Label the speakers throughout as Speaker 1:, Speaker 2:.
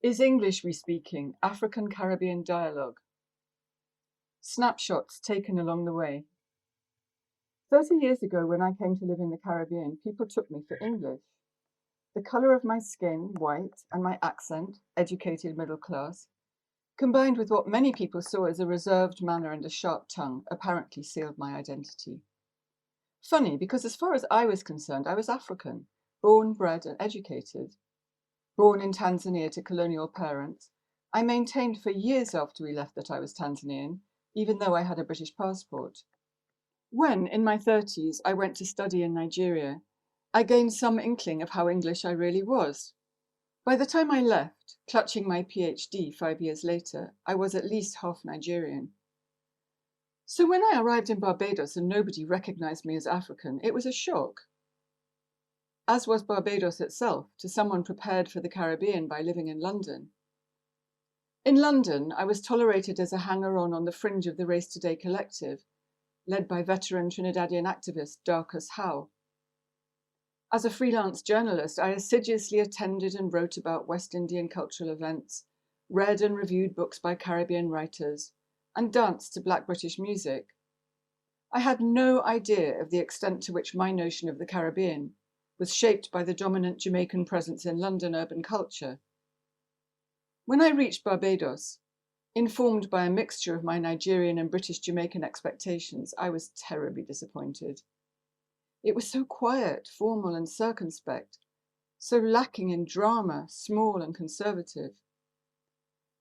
Speaker 1: Is English we speaking African-Caribbean dialogue? Snapshots taken along the way. 30 years ago, when I came to live in the Caribbean, people took me for English. The colour of my skin, white, and my accent, educated middle class, combined with what many people saw as a reserved manner and a sharp tongue, apparently sealed my identity. Funny, because as far as I was concerned, I was African, born, bred, and educated. Born in Tanzania to colonial parents, I maintained for years after we left that I was Tanzanian, even though I had a British passport. When, in my 30s, I went to study in Nigeria, I gained some inkling of how English I really was. By the time I left, clutching my PhD 5 years later, I was at least half Nigerian. So when I arrived in Barbados and nobody recognized me as African, it was a shock. As was Barbados itself, to someone prepared for the Caribbean by living in London. In London, I was tolerated as a hanger-on on the fringe of the Race Today collective, led by veteran Trinidadian activist Darcus Howe. As a freelance journalist, I assiduously attended and wrote about West Indian cultural events, read and reviewed books by Caribbean writers, and danced to Black British music. I had no idea of the extent to which my notion of the Caribbean was shaped by the dominant Jamaican presence in London urban culture. When I reached Barbados, informed by a mixture of my Nigerian and British Jamaican expectations, I was terribly disappointed. It was so quiet, formal, and circumspect, so lacking in drama, small and conservative.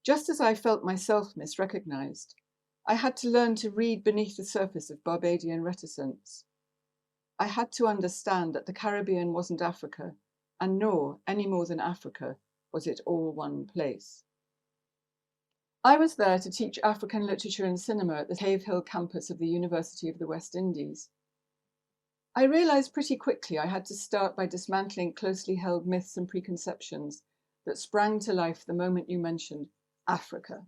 Speaker 1: Just as I felt myself misrecognized, I had to learn to read beneath the surface of Barbadian reticence. I had to understand that the Caribbean wasn't Africa, and nor, any more than Africa, was it all one place. I was there to teach African literature and cinema at the Cave Hill campus of the University of the West Indies. I realized pretty quickly I had to start by dismantling closely held myths and preconceptions that sprang to life the moment you mentioned Africa.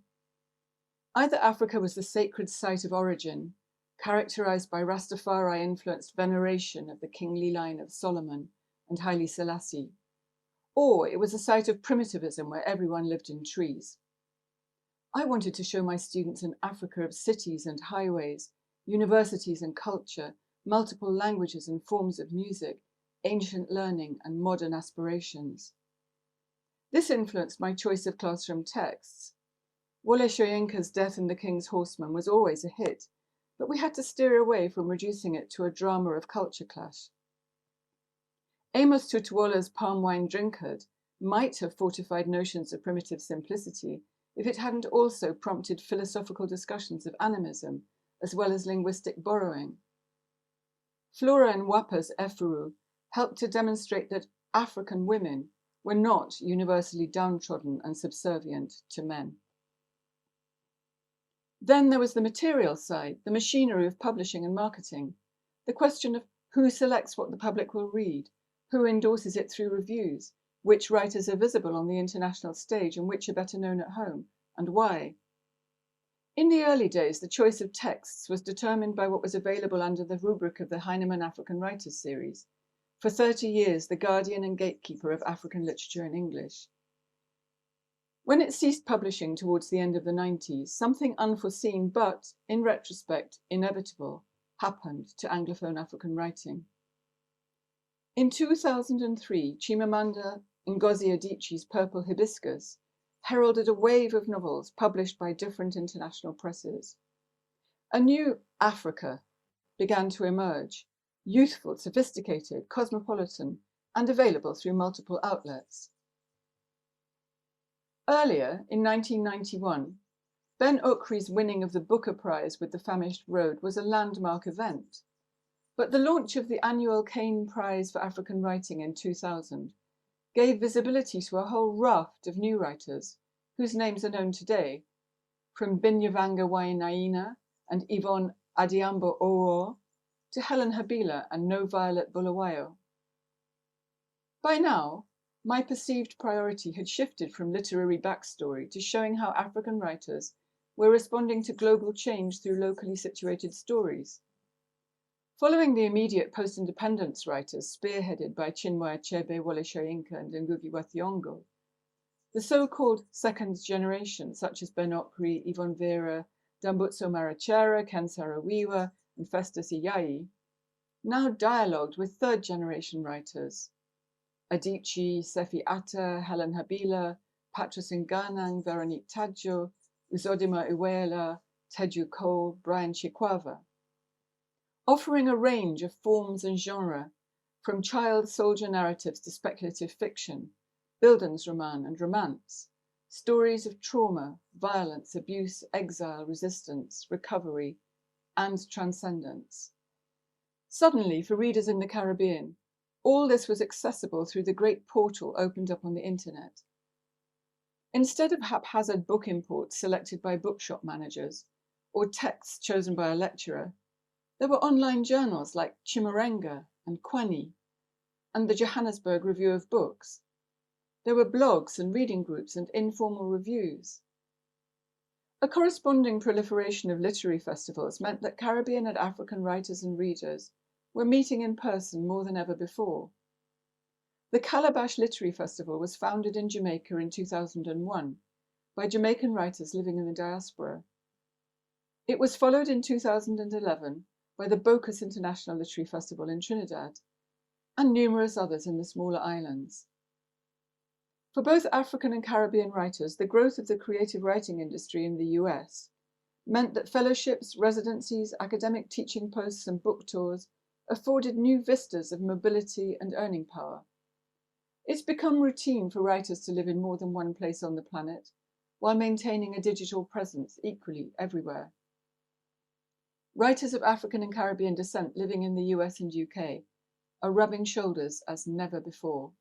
Speaker 1: Either Africa was the sacred site of origin, characterized by Rastafari-influenced veneration of the kingly line of Solomon and Haile Selassie, or it was a site of primitivism where everyone lived in trees. I wanted to show my students an Africa of cities and highways, universities and culture, multiple languages and forms of music, ancient learning and modern aspirations. This influenced my choice of classroom texts. Wole Soyinka's Death and the King's Horseman was always a hit, but we had to steer away from reducing it to a drama of culture clash. Amos Tutuola's Palm Wine Drinkard might have fortified notions of primitive simplicity if it hadn't also prompted philosophical discussions of animism, as well as linguistic borrowing. Flora Nwapa's Efuru helped to demonstrate that African women were not universally downtrodden and subservient to men. Then there was the material side, the machinery of publishing and marketing, the question of who selects what the public will read, who endorses it through reviews, which writers are visible on the international stage and which are better known at home, and why. In the early days, the choice of texts was determined by what was available under the rubric of the Heinemann African Writers series, for 30 years the guardian and gatekeeper of African literature in English. When it ceased publishing towards the end of the 90s, something unforeseen but, in retrospect, inevitable happened to Anglophone African writing. In 2003, Chimamanda Ngozi Adichie's Purple Hibiscus heralded a wave of novels published by different international presses. A new Africa began to emerge, youthful, sophisticated, cosmopolitan, and available through multiple outlets. Earlier, in 1991, Ben Okri's winning of the Booker Prize with The Famished Road was a landmark event. But the launch of the annual Caine Prize for African Writing in 2000 gave visibility to a whole raft of new writers, whose names are known today, from Binyavanga Wainaina and Yvonne Adiambo Owo to Helen Habila and No Violet Bulawayo. By now, my perceived priority had shifted from literary backstory to showing how African writers were responding to global change through locally situated stories. Following the immediate post-independence writers spearheaded by Chinua Achebe, Wole Soyinka and Ngugi wa Thiong'o, The so-called second generation, such as Ben Okri, Yvonne Vera, Dambutso Marachera, Ken Saro-Wiwa, and Festus Iyayi, now dialogued with third-generation writers. Adichie, Sefi Atta, Helen Habila, Patrice Nganang, Veronique Tadjo, Uzodimma Uwela, Teju Cole, Brian Chikwava, offering a range of forms and genre, from child soldier narratives to speculative fiction, Bildungsroman and romance, stories of trauma, violence, abuse, exile, resistance, recovery, and transcendence. Suddenly, for readers in the Caribbean, all this was accessible through the great portal opened up on the internet. Instead of haphazard book imports selected by bookshop managers or texts chosen by a lecturer, there were online journals like Chimurenga and Kwani and the Johannesburg Review of Books. There were blogs and reading groups and informal reviews. A corresponding proliferation of literary festivals meant that Caribbean and African writers and readers were meeting in person more than ever before. The Calabash Literary Festival was founded in Jamaica in 2001 by Jamaican writers living in the diaspora. It was followed in 2011 by the Bocas International Literary Festival in Trinidad, and numerous others in the smaller islands. For both African and Caribbean writers, the growth of the creative writing industry in the US meant that fellowships, residencies, academic teaching posts, and book tours afforded new vistas of mobility and earning power. It's become routine for writers to live in more than one place on the planet, while maintaining a digital presence equally everywhere. Writers of African and Caribbean descent living in the US and UK are rubbing shoulders as never before.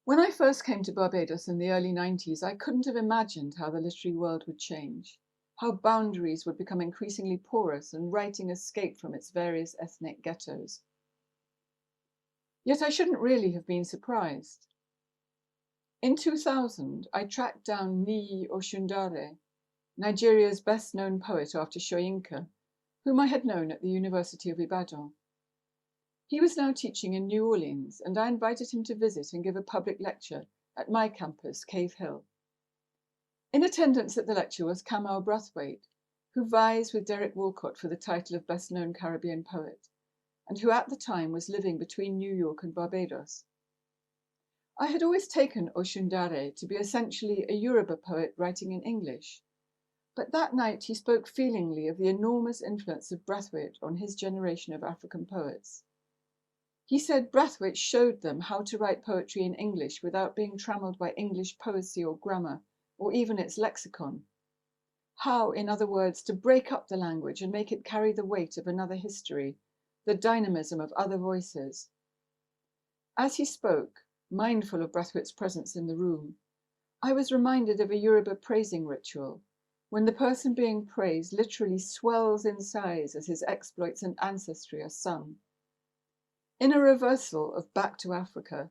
Speaker 1: When I first came to Barbados in the early 90s, I couldn't have imagined how the literary world would change, how boundaries would become increasingly porous and writing escape from its various ethnic ghettos. Yet I shouldn't really have been surprised. In 2000, I tracked down Niyi Oshundare, Nigeria's best-known poet after Soyinka, whom I had known at the University of Ibadan. He was now teaching in New Orleans, and I invited him to visit and give a public lecture at my campus, Cave Hill. In attendance at the lecture was Kamau Brathwaite, who vies with Derek Walcott for the title of best-known Caribbean poet, and who at the time was living between New York and Barbados. I had always taken Oshundare to be essentially a Yoruba poet writing in English, but that night he spoke feelingly of the enormous influence of Brathwaite on his generation of African poets. He said Brathwaite showed them how to write poetry in English without being trammeled by English poesy or grammar, or even its lexicon. How, in other words, to break up the language and make it carry the weight of another history, the dynamism of other voices. As he spoke, mindful of Brathwaite's presence in the room, I was reminded of a Yoruba praising ritual, when the person being praised literally swells in size as his exploits and ancestry are sung. In a reversal of Back to Africa,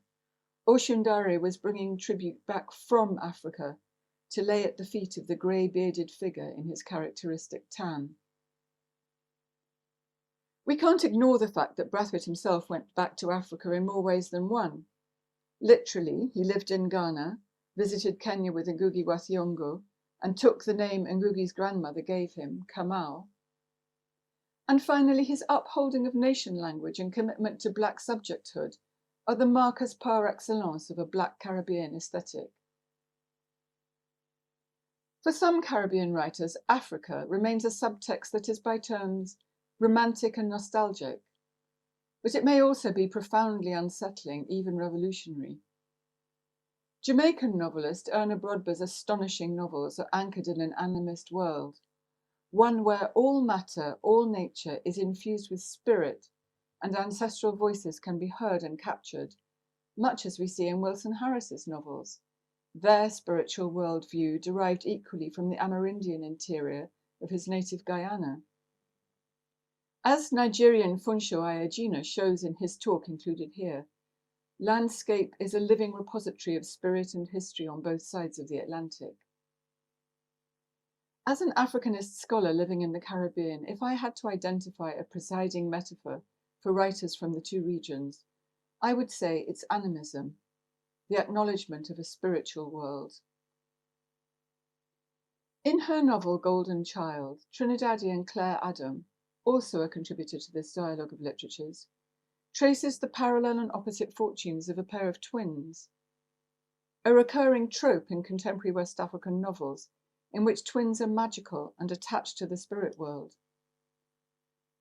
Speaker 1: Oshundare was bringing tribute back from Africa to lay at the feet of the grey-bearded figure in his characteristic tan. We can't ignore the fact that Brathwaite himself went back to Africa in more ways than one. Literally, he lived in Ghana, visited Kenya with Ngugi wa Thiong'o, and took the name Ngugi's grandmother gave him, Kamau. And finally, his upholding of nation language and commitment to Black subjecthood are the markers par excellence of a Black Caribbean aesthetic. For some Caribbean writers, Africa remains a subtext that is by turns romantic and nostalgic, but it may also be profoundly unsettling, even revolutionary. Jamaican novelist Erna Brodber's astonishing novels are anchored in an animist world, one where all matter, all nature is infused with spirit, and ancestral voices can be heard and captured, much as we see in Wilson Harris's novels, their spiritual worldview derived equally from the Amerindian interior of his native Guyana. As Nigerian Funsho Ayajina shows in his talk included here, landscape is a living repository of spirit and history on both sides of the Atlantic. As an Africanist scholar living in the Caribbean, if I had to identify a presiding metaphor for writers from the two regions, I would say it's animism. the acknowledgement of a spiritual world. In her novel Golden Child, Trinidadian Claire Adam, also a contributor to this dialogue of literatures, traces the parallel and opposite fortunes of a pair of twins, a recurring trope in contemporary West African novels in which twins are magical and attached to the spirit world.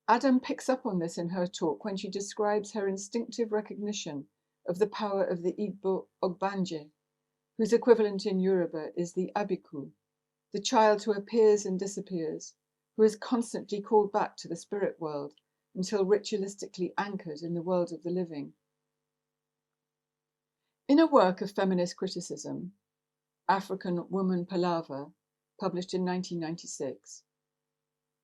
Speaker 1: Adam picks up on this in her talk when she describes her instinctive recognition of the power of the Igbo Ogbanje, whose equivalent in Yoruba is the Abiku, the child who appears and disappears, who is constantly called back to the spirit world until ritualistically anchored in the world of the living. In a work of feminist criticism, African Woman Palaver, published in 1996,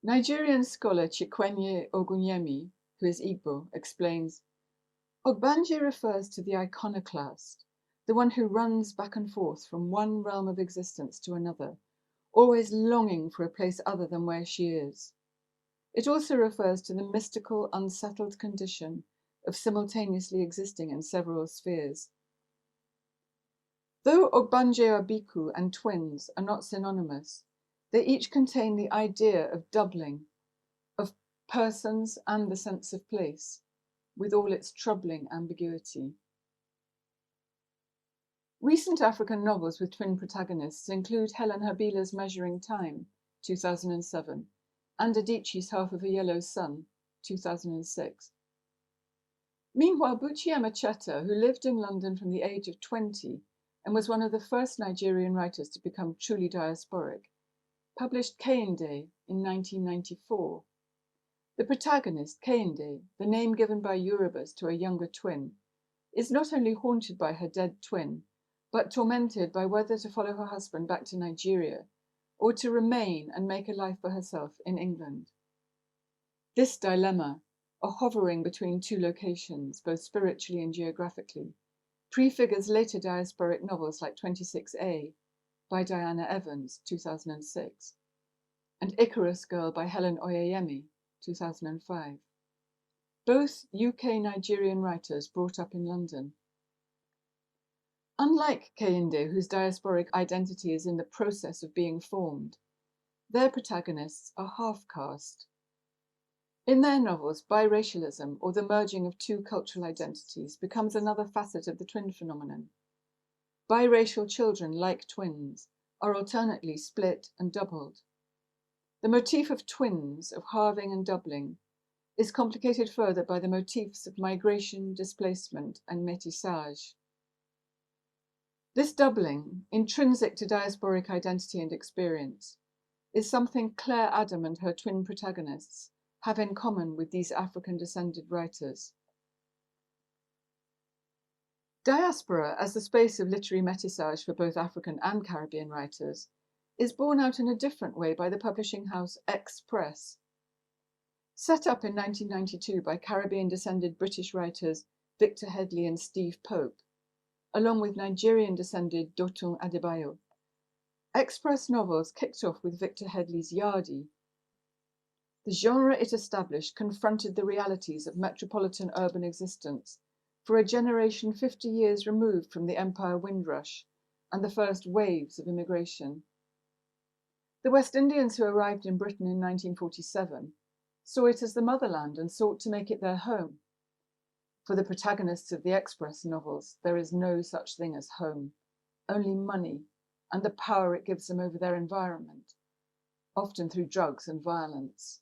Speaker 1: Nigerian scholar Chikwenye Ogunyemi, who is Igbo, explains, Ogbanje refers to the iconoclast, the one who runs back and forth from one realm of existence to another, always longing for a place other than where she is. It also refers to the mystical, unsettled condition of simultaneously existing in several spheres. Though Ogbanje Abiku and twins are not synonymous, they each contain the idea of doubling, of persons and the sense of place, with all its troubling ambiguity. Recent African novels with twin protagonists include Helen Habila's Measuring Time, 2007, and Adichie's Half of a Yellow Sun, 2006. Meanwhile, Buchi Emecheta, who lived in London from the age of 20 and was one of the first Nigerian writers to become truly diasporic, published Kehinde in 1994. The protagonist, Kehinde, the name given by Yorubas to a younger twin, is not only haunted by her dead twin, but tormented by whether to follow her husband back to Nigeria or to remain and make a life for herself in England. This dilemma, a hovering between two locations, both spiritually and geographically, prefigures later diasporic novels like 26A by Diana Evans, 2006, and Icarus Girl by Helen Oyeyemi, 2005. Both UK-Nigerian writers brought up in London. Unlike Kehinde, whose diasporic identity is in the process of being formed, their protagonists are half-caste. In their novels, biracialism, or the merging of two cultural identities, becomes another facet of the twin phenomenon. Biracial children, like twins, are alternately split and doubled. The motif of twins, of halving and doubling, is complicated further by the motifs of migration, displacement, and métissage. This doubling, intrinsic to diasporic identity and experience, is something Claire Adam and her twin protagonists have in common with these African-descended writers. Diaspora, as the space of literary métissage for both African and Caribbean writers, is borne out in a different way by the publishing house Express. Set up in 1992 by Caribbean-descended British writers Victor Headley and Steve Pope, along with Nigerian-descended Dotun Adebayo, Express novels kicked off with Victor Headley's Yardi. The genre it established confronted the realities of metropolitan urban existence for a generation 50 years removed from the Empire Windrush and the first waves of immigration. The West Indians who arrived in Britain in 1947 saw it as the motherland and sought to make it their home. For the protagonists of the Express novels, there is no such thing as home, only money and the power it gives them over their environment, often through drugs and violence.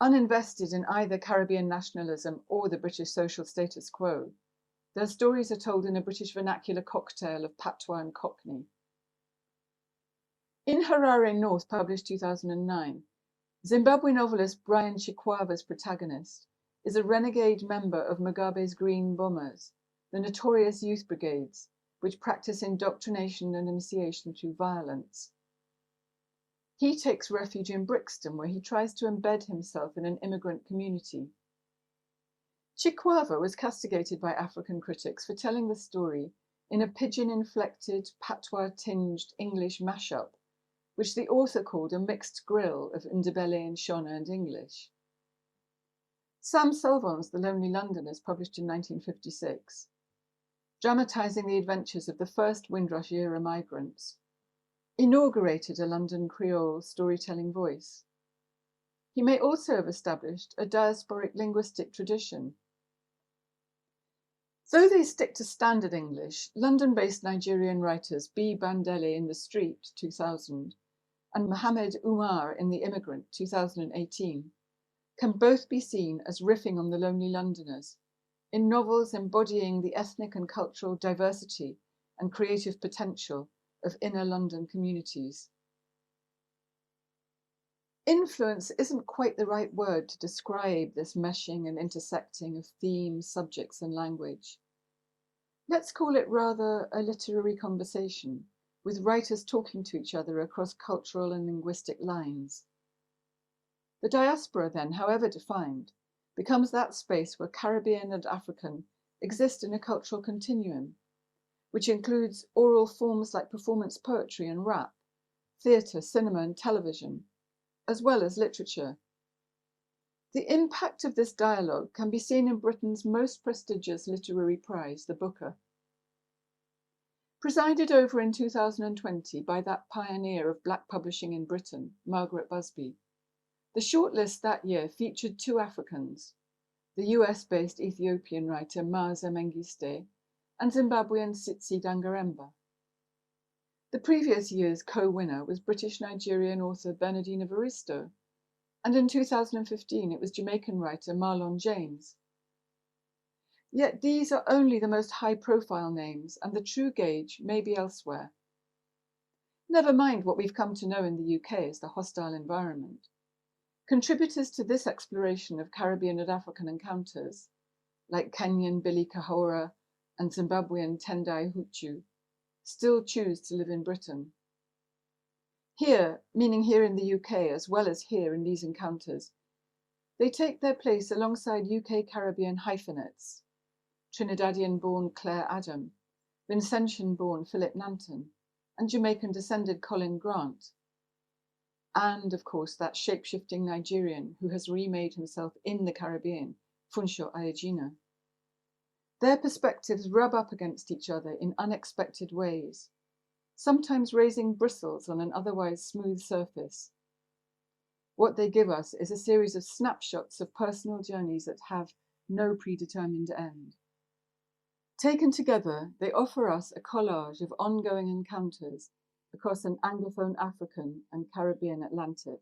Speaker 1: Uninvested in either Caribbean nationalism or the British social status quo, their stories are told in a British vernacular cocktail of patois and cockney. In Harare North, published 2009, Zimbabwe novelist Brian Chikwava's protagonist is a renegade member of Mugabe's Green Bombers, the notorious youth brigades, which practice indoctrination and initiation through violence. He takes refuge in Brixton, where he tries to embed himself in an immigrant community. Chikwava was castigated by African critics for telling the story in a pidgin-inflected, patois-tinged English mashup, which the author called a mixed grill of Ndebele and Shona and English. Sam Selvon's The Lonely Londoners, published in 1956. dramatising the adventures of the first Windrush-era migrants, inaugurated a London Creole storytelling voice. He may also have established a diasporic linguistic tradition. Though they stick to standard English, London-based Nigerian writers B. Bandele in The Street, 2000, and Mohammed Umar in The Immigrant, 2018, can both be seen as riffing on the lonely Londoners, in novels embodying the ethnic and cultural diversity and creative potential of inner London communities. Influence isn't quite the right word to describe this meshing and intersecting of themes, subjects, and language. Let's call it rather a literary conversation, with writers talking to each other across cultural and linguistic lines. The diaspora, then, however defined, becomes that space where Caribbean and African exist in a cultural continuum, which includes oral forms like performance poetry and rap, theatre, cinema, and television, as well as literature. The impact of this dialogue can be seen in Britain's most prestigious literary prize, the Booker. Presided over in 2020 by that pioneer of black publishing in Britain, Margaret Busby, the shortlist that year featured two Africans, the US-based Ethiopian writer Maaza Mengiste and Zimbabwean Tsitsi Dangaremba. The previous year's co-winner was British-Nigerian author Bernardine Evaristo, and in 2015 it was Jamaican writer Marlon James. Yet these are only the most high-profile names, and the true gauge may be elsewhere. Never mind what we've come to know in the UK as the hostile environment. Contributors to this exploration of Caribbean and African encounters, like Kenyan Billy Kahora and Zimbabwean Tendai Huchu, still choose to live in Britain. Here, meaning here in the UK as well as here in these encounters, they take their place alongside UK Caribbean hyphenates, Trinidadian-born Claire Adam, Vincentian-born Philip Nanton, and Jamaican-descended Colin Grant, and of course that shape-shifting Nigerian who has remade himself in the Caribbean, Funsho Ayejina. Their perspectives rub up against each other in unexpected ways, sometimes raising bristles on an otherwise smooth surface. What they give us is a series of snapshots of personal journeys that have no predetermined end. Taken together, they offer us a collage of ongoing encounters across an Anglophone African and Caribbean Atlantic.